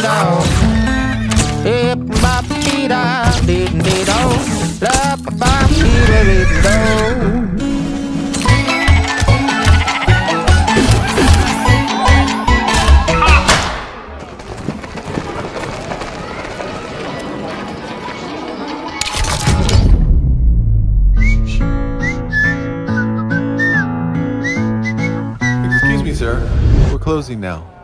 dog. Hip bop dee da dee dee do. La bop dee da dee do. Excuse me, sir. We're closing now.